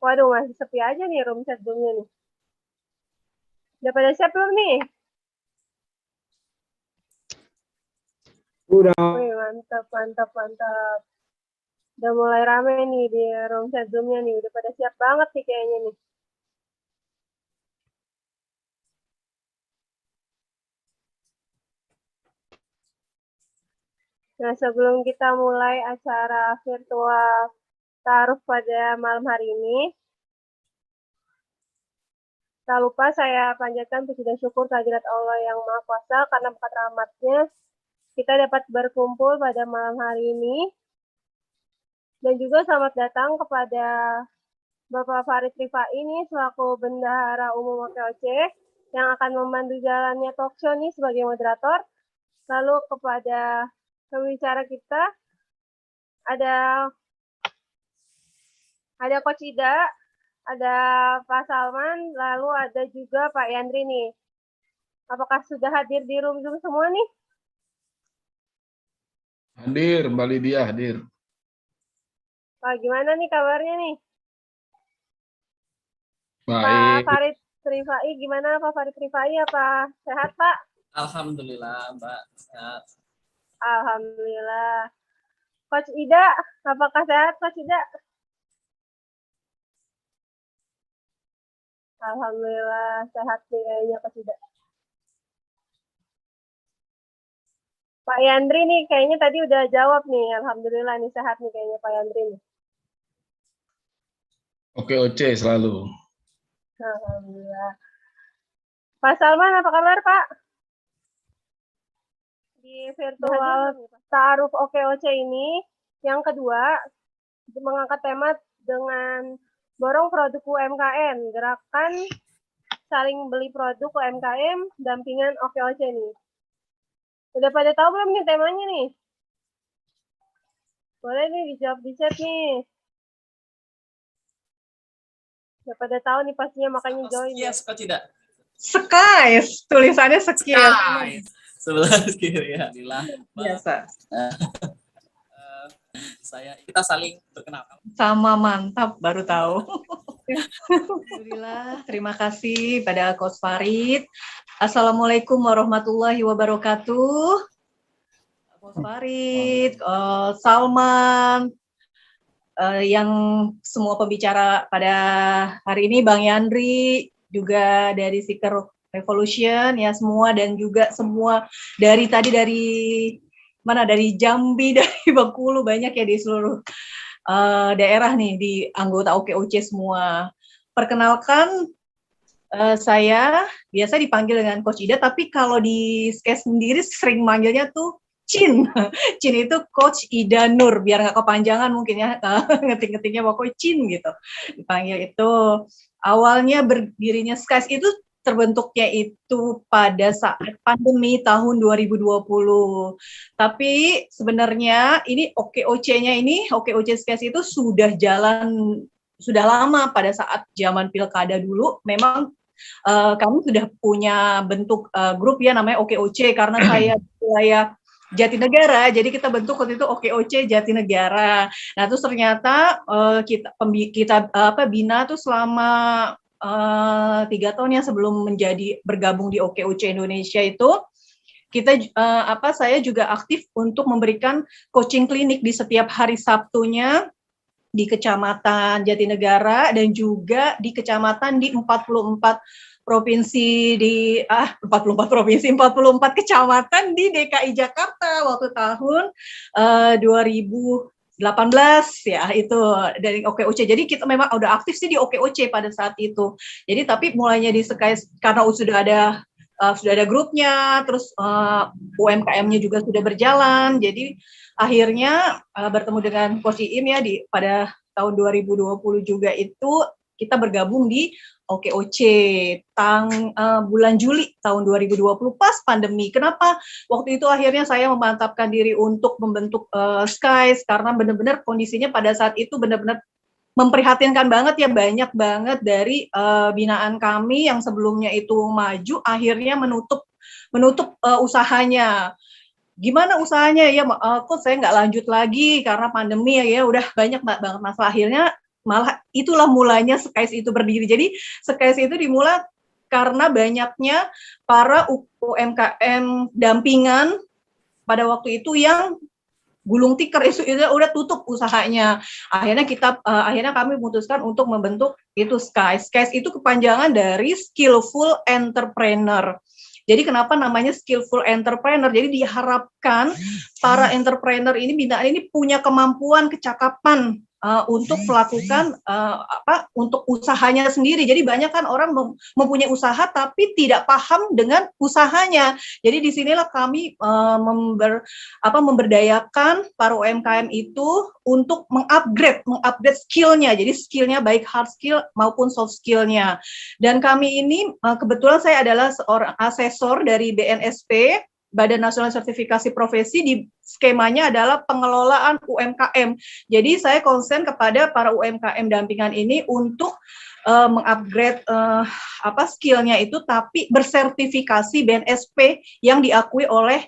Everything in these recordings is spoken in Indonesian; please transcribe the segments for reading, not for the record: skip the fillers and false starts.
Waduh, masih sepi aja nih room chat Zoom-nya nih. Udah pada siap belum nih? Udah. Wih, mantap, mantap, mantap. Udah mulai rame nih di room chat Zoom-nya nih. Udah pada siap banget nih kayaknya nih. Nah, sebelum kita mulai acara virtual taruh pada malam hari ini, tak lupa saya panjatkan puji dan syukur kehadirat Allah yang Maha Kuasa karena berkat rahmatnya kita dapat berkumpul pada malam hari ini. Dan juga selamat datang kepada Bapak Farid Rifai ini selaku Bendahara Umum OKOC yang akan memandu jalannya talkshow ini sebagai moderator. Lalu kepada pembicara kita ada Coach Ida, ada Pak Salman, lalu ada juga Pak Yandri nih. Apakah sudah hadir di room Zoom semua nih? Hadir, Mbak Lydia hadir. Pak, gimana nih kabarnya nih? Pak Baik. Farid Rifai, gimana Pak Farid Rifai? Apa sehat Pak? Alhamdulillah Mbak, sehat. Alhamdulillah. Coach Ida, apakah sehat Coach Ida? Alhamdulillah sehat nih kayaknya Coach Ida. Pak Yandri nih kayaknya tadi udah jawab nih. Alhamdulillah nih sehat nih kayaknya Pak Yandri nih. OKOC selalu. Alhamdulillah. Pak Salman apa kabar Pak? Di virtual Ta'aruf OKOC ini yang kedua mengangkat tema dengan borong produk UMKM, gerakan saling beli produk UMKM, dampingan OKOC nih. Udah pada tahu belum nih temanya nih? Boleh nih dijawab di chat nih. Udah pada tahu nih pastinya makanya join. Yes, kok tidak? Skies, tulisannya Skies. Sebelah kiri ya. Alhamdulillah. Biasa. Kita saling berkenalkan. Sama mantap, baru tahu. Alhamdulillah, terima kasih pada Coach Farid. Assalamualaikum warahmatullahi wabarakatuh. Coach Farid, Salman, yang semua pembicara pada hari ini, Bang Yandri, juga dari Seeker Revolution, ya semua, dan juga semua dari tadi dari mana, dari Jambi, dari Bengkulu, banyak ya di seluruh daerah nih, di anggota OKOC semua. Perkenalkan, saya biasa dipanggil dengan Coach Ida, tapi kalau di Skes sendiri sering manggilnya tuh Cin. Cin itu Coach Ida Nur, biar nggak kepanjangan mungkin ya, ngetik-ngetiknya pokoknya Cin gitu. Dipanggil itu. Awalnya berdirinya Skies itu terbentuknya itu pada saat pandemi tahun 2020. Tapi sebenarnya ini OKOC-nya ini, OKOC Skies itu sudah jalan, sudah lama pada saat zaman pilkada dulu. Memang kami sudah punya bentuk grup ya namanya OKOC, karena saya Jatinegara, jadi kita bentuk waktu itu OKOC Jatinegara. Nah, terus ternyata kita bina tuh selama 3 tahun ya sebelum bergabung di OKOC Indonesia itu, kita saya juga aktif untuk memberikan coaching klinik di setiap hari Sabtunya di Kecamatan Jatinegara dan juga di kecamatan di 44 provinsi di 44 provinsi, 44 kecamatan di DKI Jakarta waktu tahun 2018 ya, itu dari OKOC. Jadi kita memang udah aktif sih di OKOC pada saat itu. Jadi tapi mulainya di Skies karena sudah ada grupnya, terus UMKM-nya juga sudah berjalan. Jadi akhirnya bertemu dengan Coach Iim ya pada tahun 2020 juga itu kita bergabung di OKOC bulan Juli tahun 2020 pas pandemi. Kenapa waktu itu akhirnya saya memantapkan diri untuk membentuk Skies, karena benar-benar kondisinya pada saat itu benar-benar memprihatinkan banget ya, banyak banget dari binaan kami yang sebelumnya itu maju akhirnya menutup usahanya. Gimana usahanya ya, kok saya nggak lanjut lagi karena pandemi ya, udah banyak banget masalah. Akhirnya malah itulah mulanya SKAIS itu berdiri. Jadi SKAIS itu dimulai karena banyaknya para UMKM dampingan pada waktu itu yang gulung tikar itu udah tutup usahanya. Akhirnya kami memutuskan untuk membentuk itu SKAIS. SKAIS itu kepanjangan dari Skillful Entrepreneur. Jadi kenapa namanya Skillful Entrepreneur? Jadi diharapkan para entrepreneur ini, binaan ini punya kemampuan, kecakapan untuk melakukan untuk usahanya sendiri. Jadi banyak kan orang mempunyai usaha tapi tidak paham dengan usahanya. Jadi disinilah kami memberdayakan para UMKM itu untuk mengupgrade skillnya. Jadi skillnya baik hard skill maupun soft skillnya. Dan kami ini kebetulan saya adalah seorang asesor dari BNSP, Badan Nasional Sertifikasi Profesi. Di skemanya adalah pengelolaan UMKM. Jadi saya konsen kepada para UMKM dampingan ini untuk mengupgrade skillnya itu, tapi bersertifikasi BNSP yang diakui oleh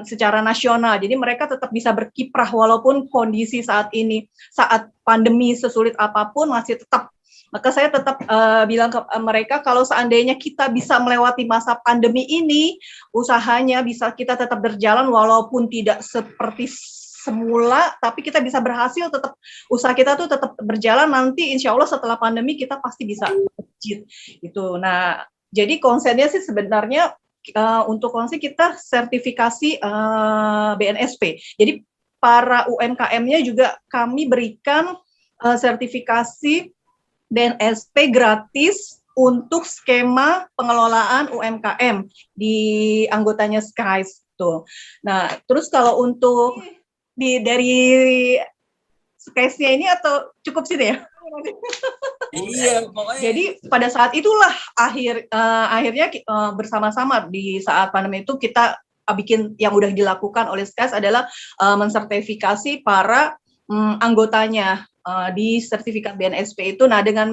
secara nasional. Jadi mereka tetap bisa berkiprah walaupun kondisi saat ini, saat pandemi sesulit apapun masih tetap. Maka saya tetap bilang ke mereka, kalau seandainya kita bisa melewati masa pandemi ini, usahanya bisa kita tetap berjalan walaupun tidak seperti semula, tapi kita bisa berhasil, tetap usaha kita tuh tetap berjalan. Nanti insya Allah setelah pandemi kita pasti bisa exit gitu. Nah, jadi konsennya sih sebenarnya untuk konsen kita sertifikasi BNSP. Jadi para UMKM-nya juga kami berikan sertifikasi BNSP gratis untuk skema pengelolaan UMKM di anggotanya SKAIS tuh. Nah, terus kalau untuk dari SKAIS-nya ini atau cukup sih ya? Iya, pokoknya. Jadi pada saat itulah akhirnya bersama-sama di saat pandemi itu kita bikin, yang udah dilakukan oleh SKAIS adalah mensertifikasi para anggotanya di sertifikat BNSP itu. Nah, dengan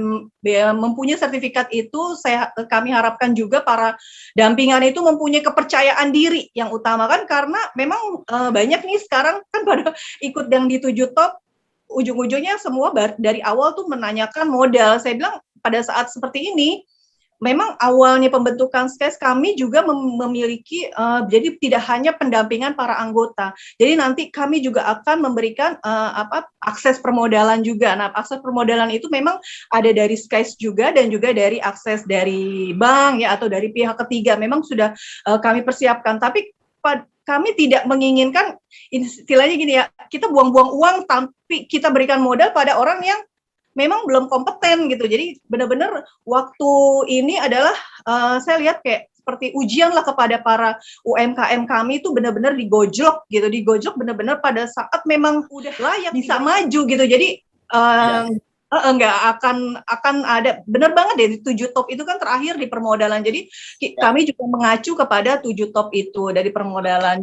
mempunyai sertifikat itu, kami harapkan juga para dampingan itu mempunyai kepercayaan diri yang utama kan, karena memang banyak nih sekarang kan pada ikut yang di 7 top, ujung-ujungnya semua dari awal tuh menanyakan modal. Saya bilang pada saat seperti ini, memang awalnya pembentukan SKAIS kami juga memiliki, jadi tidak hanya pendampingan para anggota. Jadi nanti kami juga akan memberikan akses permodalan juga. Nah, akses permodalan itu memang ada dari SKAIS juga dan juga dari akses dari bank ya, atau dari pihak ketiga. Memang sudah kami persiapkan. Tapi kami tidak menginginkan istilahnya gini ya, kita buang-buang uang tapi kita berikan modal pada orang yang memang belum kompeten gitu. Jadi benar-benar waktu ini adalah saya lihat kayak seperti ujian lah kepada para UMKM kami, itu benar-benar digojlok gitu, benar-benar pada saat memang udah layak bisa maju gitu. Jadi nggak akan ada, benar banget deh, 7 top itu kan terakhir di permodalan. Jadi kami juga mengacu kepada 7 top itu dari permodalan.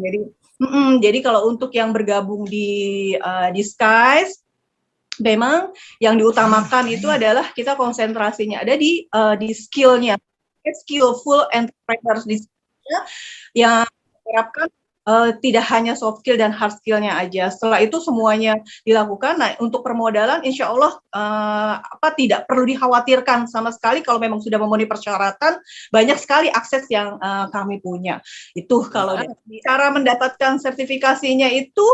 Jadi kalau untuk yang bergabung di SKAIS, memang yang diutamakan itu adalah kita konsentrasinya ada di skillnya, skillful entrepreneurs di skillnya, yang diharapkan tidak hanya soft skill dan hard skillnya aja. Setelah itu semuanya dilakukan. Nah, untuk permodalan insya Allah tidak perlu dikhawatirkan sama sekali. Kalau memang sudah memenuhi persyaratan, banyak sekali akses yang kami punya. Itu kalau cara mendapatkan sertifikasinya itu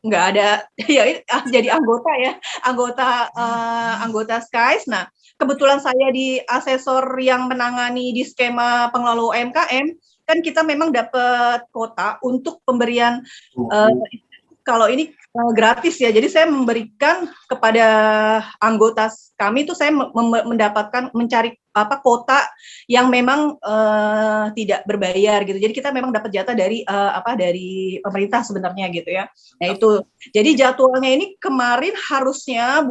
nggak ada ya, jadi anggota SKAIS. Nah, kebetulan saya di asesor yang menangani di skema pengelola UMKM, kan kita memang dapat kuota untuk pemberian kalau ini gratis ya. Jadi saya memberikan kepada anggota kami itu, saya mendapatkan mencari kuota yang memang tidak berbayar gitu. Jadi kita memang dapat jatah dari dari pemerintah sebenarnya gitu ya. Nah itu. Jadi jadwalnya ini kemarin harusnya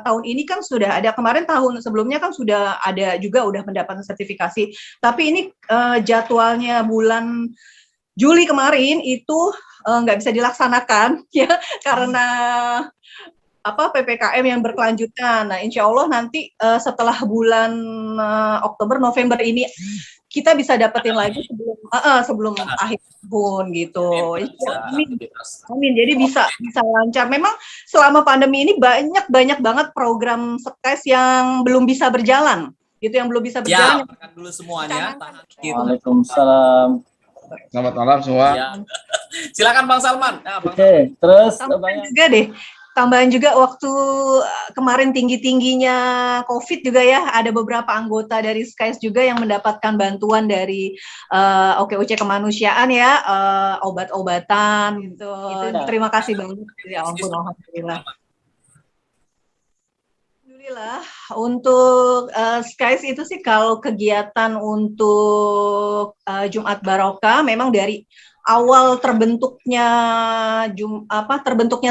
tahun ini kan sudah ada, kemarin tahun sebelumnya kan sudah ada juga, udah mendapatkan sertifikasi. Tapi ini jadwalnya bulan Juli kemarin itu nggak bisa dilaksanakan ya, karena PPKM yang berkelanjutan. Nah, insya Allah nanti setelah bulan Oktober, November ini kita bisa dapetin lagi sebelum akhir tahun gitu. Amin. Amin. Jadi bisa lancar. Memang selama pandemi ini banyak banget program SKAIS yang belum bisa berjalan. Gitu, yang belum bisa berjalan. Ya, makan dulu semuanya. Waalaikumsalam. Selamat malam semua. Ya. Silakan Bang Salman. Nah, Oke, terus Tambahan juga waktu kemarin tinggi-tingginya COVID juga ya, ada beberapa anggota dari SKAIS juga yang mendapatkan bantuan dari OKOC kemanusiaan ya, obat-obatan gitu. Terima kasih banget. Ya ampun, alhamdulillah. Alhamdulillah, untuk SKAIS itu sih kalau kegiatan untuk Jumat Barokah memang dari awal terbentuknya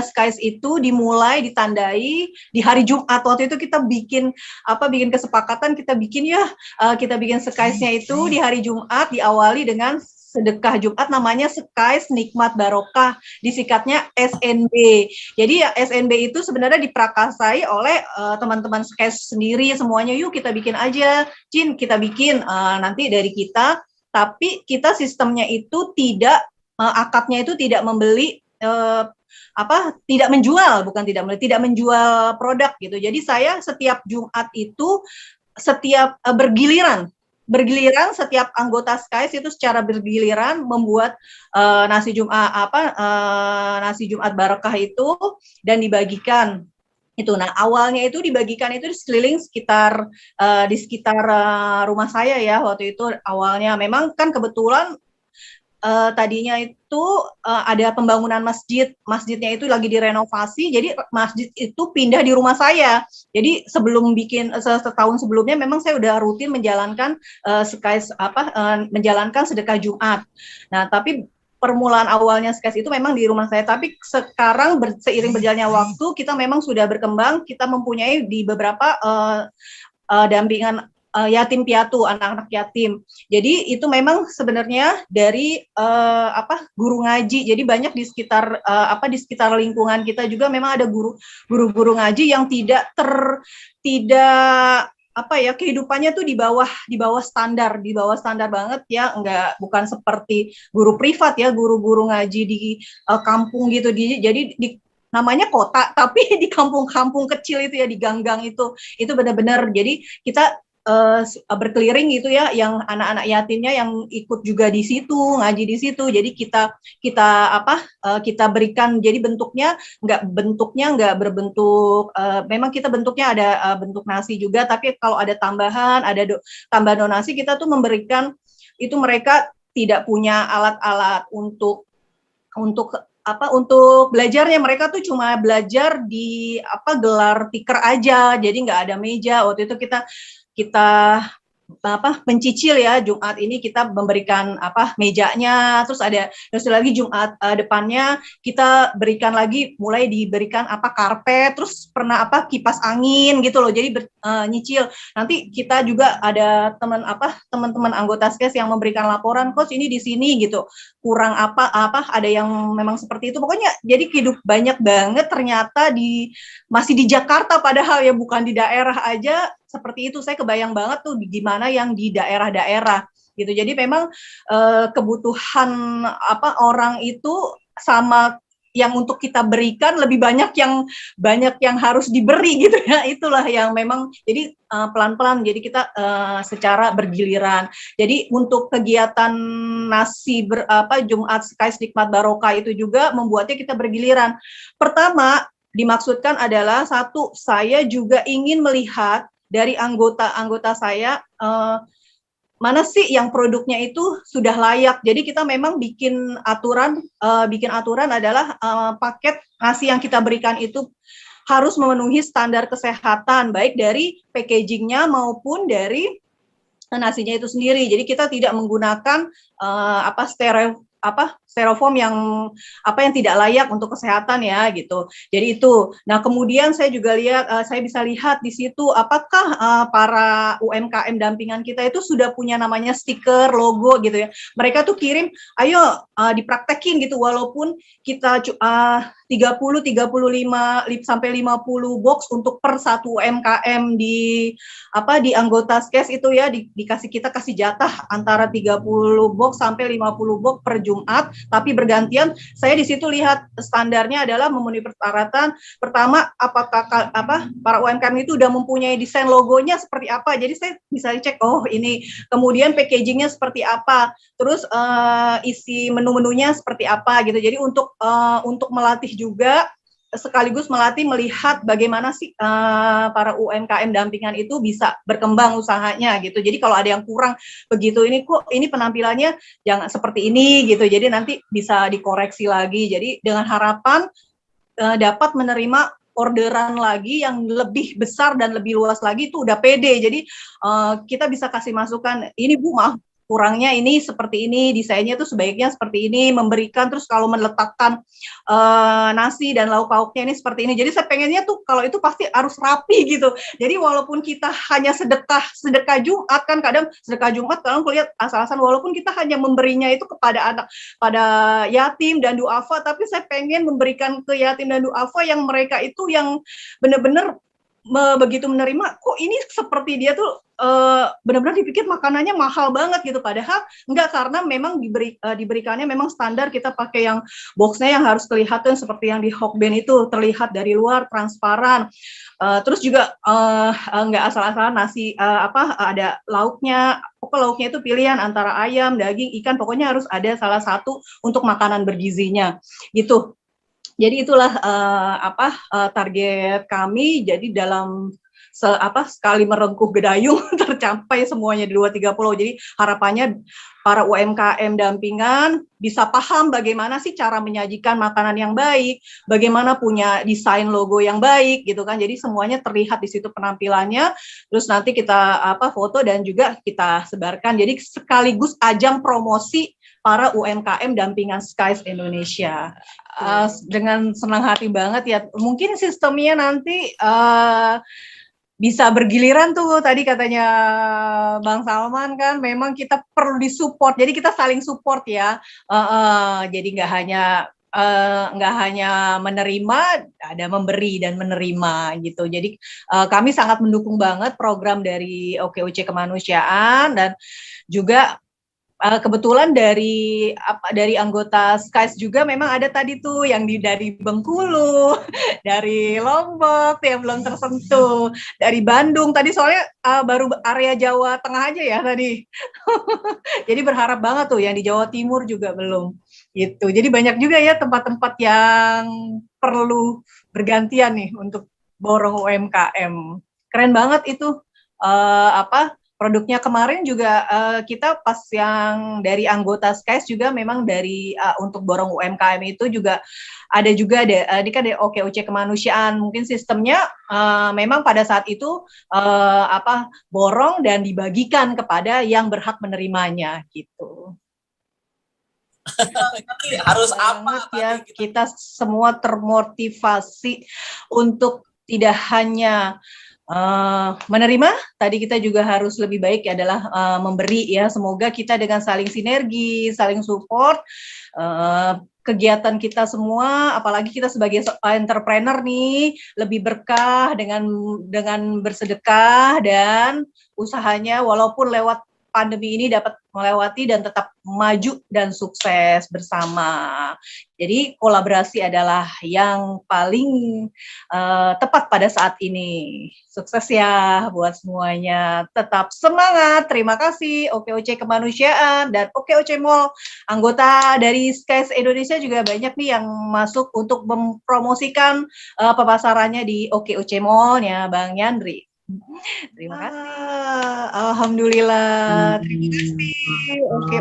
SKAIS itu ditandai di hari Jumat. Waktu itu kita bikin kesepakatan, kita bikin SKAIS-nya itu di hari Jumat, diawali dengan sedekah Jumat namanya SKAIS Nikmat Barokah, disingkatnya SNB. Jadi ya SNB itu sebenarnya diprakasai oleh teman-teman SKAIS sendiri semuanya. Yuk kita bikin aja, Cin, kita bikin nanti dari kita. Tapi kita sistemnya itu akadnya itu tidak membeli tidak menjual produk gitu. Jadi saya setiap Jumat itu bergiliran setiap anggota SKAIS itu secara bergiliran membuat nasi Jumat Barokah itu dan dibagikan. Itu. Nah, awalnya itu dibagikan itu di sekeliling di sekitar rumah saya ya. Waktu itu awalnya memang kan kebetulan tadinya itu ada pembangunan masjidnya itu lagi direnovasi, jadi masjid itu pindah di rumah saya. Jadi setahun sebelumnya memang saya udah rutin menjalankan SKAIS menjalankan sedekah Jumat. Nah, tapi permulaan awalnya SKAIS itu memang di rumah saya, tapi sekarang seiring berjalannya waktu kita memang sudah berkembang, kita mempunyai di beberapa dampingan yatim piatu, anak-anak yatim. Jadi itu memang sebenarnya dari guru ngaji. Jadi banyak di sekitar lingkungan kita juga memang ada guru-guru ngaji yang tidak kehidupannya tuh di bawah standar banget ya, bukan seperti guru privat ya, guru-guru ngaji di kampung gitu. Jadi namanya kota tapi di kampung-kampung kecil itu ya, di gang-gang itu benar-benar. Jadi kita berkeliling gitu ya, yang anak-anak yatimnya yang ikut juga di situ, ngaji di situ. Jadi kita berikan, jadi bentuknya nggak berbentuk, memang kita bentuknya ada bentuk nasi juga, tapi kalau ada tambahan tambah donasi, kita tuh memberikan itu. Mereka tidak punya alat-alat untuk belajarnya, mereka tuh cuma belajar di gelar tikar aja, jadi nggak ada meja. Waktu itu kita mencicil ya, Jumat ini kita memberikan mejanya, terus lagi Jumat depannya kita berikan lagi, mulai diberikan karpet, terus pernah kipas angin gitu loh. Jadi nyicil. Nanti kita juga ada teman-teman anggota SKAIS yang memberikan laporan, coach ini di sini gitu kurang ada yang memang seperti itu. Pokoknya jadi hidup banyak banget ternyata masih di Jakarta, padahal ya bukan di daerah aja seperti itu. Saya kebayang banget tuh gimana yang di daerah-daerah gitu. Jadi memang kebutuhan orang itu sama yang untuk kita berikan lebih banyak yang harus diberi gitu ya. Itulah yang memang jadi pelan-pelan, jadi kita secara bergiliran. Jadi untuk kegiatan Jumat SKAIS Nikmat Barokah itu juga membuatnya kita bergiliran. Pertama dimaksudkan adalah satu, saya juga ingin melihat dari anggota saya mana sih yang produknya itu sudah layak. Jadi kita memang bikin aturan adalah paket nasi yang kita berikan itu harus memenuhi standar kesehatan, baik dari packagingnya maupun dari nasinya itu sendiri. Jadi kita tidak menggunakan styrofoam yang tidak layak untuk kesehatan ya gitu. Jadi itu. Nah, kemudian saya juga saya bisa lihat di situ apakah para UMKM dampingan kita itu sudah punya namanya stiker, logo gitu ya. Mereka tuh kirim, ayo dipraktekin gitu, walaupun kita 30-35 sampai 50 box untuk per satu UMKM di anggota SKES itu ya, kita kasih jatah antara 30 box sampai 50 box per Jumat, tapi bergantian. Saya di situ lihat standarnya adalah memenuhi persyaratan. Pertama, apakah para UMKM itu udah mempunyai desain logonya seperti apa. Jadi saya bisa cek, oh ini, kemudian packagingnya seperti apa, terus isi menu-menunya seperti apa gitu. Jadi untuk melatih juga, sekaligus melihat bagaimana sih para UMKM dampingan itu bisa berkembang usahanya gitu. Jadi kalau ada yang kurang begitu, ini penampilannya jangan seperti ini gitu. Jadi nanti bisa dikoreksi lagi. Jadi dengan harapan dapat menerima orderan lagi yang lebih besar dan lebih luas lagi, itu udah pede. Jadi kita bisa kasih masukan, ini Bu, maaf kurangnya ini seperti ini, desainnya tuh sebaiknya seperti ini, memberikan, terus kalau meletakkan nasi dan lauk pauknya ini seperti ini. Jadi saya pengennya tuh kalau itu pasti harus rapi gitu. Jadi walaupun kita hanya sedekah Jumat, kan kadang sedekah Jumat kadang kulihat asal-asalan, walaupun kita hanya memberinya itu kepada anak, pada yatim dan duafa, tapi saya pengen memberikan ke yatim dan duafa yang mereka itu yang benar-benar begitu menerima, kok ini seperti dia tuh benar-benar dipikir makanannya mahal banget gitu, padahal enggak, karena memang diberikannya memang standar. Kita pakai yang boxnya yang harus kelihatan seperti yang di Hokben itu, terlihat dari luar transparan. Terus juga enggak asal-asalan nasi, ada lauknya. Pokoknya lauknya itu pilihan antara ayam, daging, ikan, pokoknya harus ada salah satu untuk makanan bergizinya gitu. Jadi itulah target kami. Jadi dalam sekali merengkuh gedayung tercapai semuanya di 2-3 pulau. Jadi harapannya para UMKM dampingan bisa paham bagaimana sih cara menyajikan makanan yang baik, bagaimana punya desain logo yang baik gitu kan. Jadi semuanya terlihat di situ penampilannya. Terus nanti kita foto dan juga kita sebarkan. Jadi sekaligus ajang promosi para UMKM dampingan SKES Indonesia. Dengan senang hati banget ya. Mungkin sistemnya nanti bisa bergiliran tuh, tadi katanya Bang Salman kan, memang kita perlu disupport, jadi kita saling support ya. Jadi nggak hanya menerima, ada memberi dan menerima gitu. Jadi kami sangat mendukung banget program dari OKOC Kemanusiaan, dan juga kebetulan dari anggota SKES juga memang ada tadi tuh yang dari Bengkulu, dari Lombok yang belum tersentuh, dari Bandung tadi, soalnya baru area Jawa Tengah aja ya tadi. Jadi berharap banget tuh yang di Jawa Timur juga belum gitu. Jadi banyak juga ya tempat-tempat yang perlu bergantian nih untuk borong UMKM. Keren banget itu. Produknya kemarin juga kita pas yang dari anggota SKES juga memang dari untuk borong UMKM itu juga ada ini kan dari OKOC Kemanusiaan, mungkin sistemnya memang pada saat itu borong dan dibagikan kepada yang berhak menerimanya gitu. Harus apa ya, kita semua termotivasi untuk tidak hanya menerima, tadi kita juga harus lebih baik adalah memberi ya. Semoga kita dengan saling sinergi, saling support, kegiatan kita semua, apalagi kita sebagai entrepreneur nih, lebih berkah dengan bersedekah, dan usahanya walaupun lewat pandemi ini dapat melewati dan tetap maju dan sukses bersama. Jadi kolaborasi adalah yang paling tepat pada saat ini. Sukses ya buat semuanya. Tetap semangat. Terima kasih OKOC Kemanusiaan dan OKOC Mall. Anggota dari SKES Indonesia juga banyak nih yang masuk untuk mempromosikan pemasarannya di OKOC Mall ya, Bang Yandri. Terima kasih. Alhamdulillah. Terima kasih. Oke,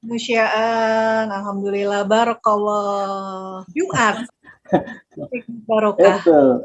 Kemanusiaan. Alhamdulillah. Barakallah. Jumat. Barokah. Betul.